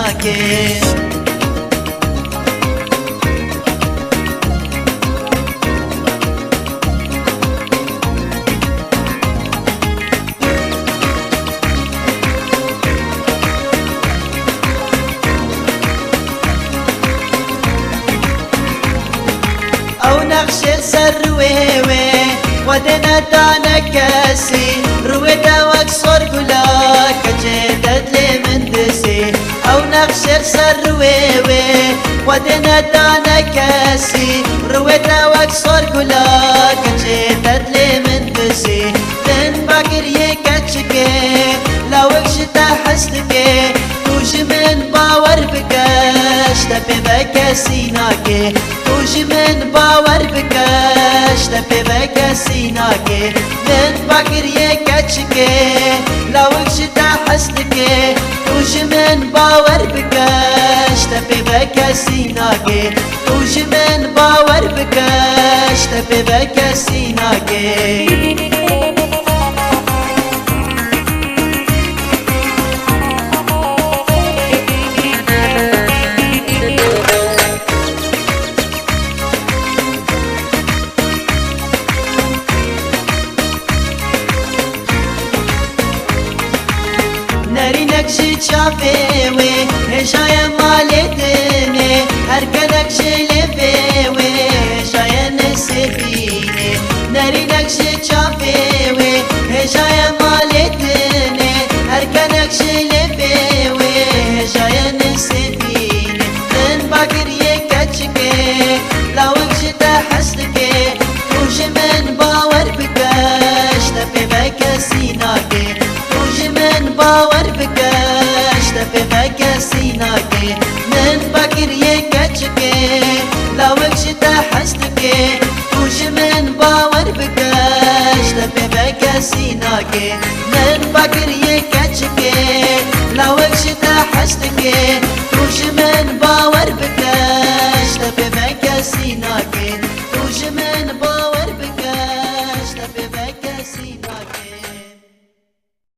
سینا که او نقش سر رويوي ودنا دانا كاسي رويدا واكسور قولا كجيدت لي من دسي او نقش سر رويوي ودنا دانا كاسي رويدا واكسور قولا كجيدت لي من دسي لن باقر يكتشكي لو اكشتا حسدكي توش من باور بكاش تبي بك سيناكي توش من باور بكاش تبي بك سيناكي من باقر يكتشكي لو اكشتا حسدكي توش من باور بكاش تبي بك سيناكي توش من باور بكاش تبي بك سيناكي نری نقشی چاپیوی هشای مالدنی هر کنقشی لبیوی هشای نسبینی نری نقشی چاپیوی هشای مالدنی هر کنقشی لبیوی هشای نسبینی من باقر یکچکی لاوکش تحسدکی توش من باور بکش تپی بک سیناکی من باور بكاش تبي بك سيناكي من باقر يكتشكي لو اكشتا حسدكي توش من باور بكاش تبي بك سيناكي من باقر يكتشكي لو اكشتا حسدكي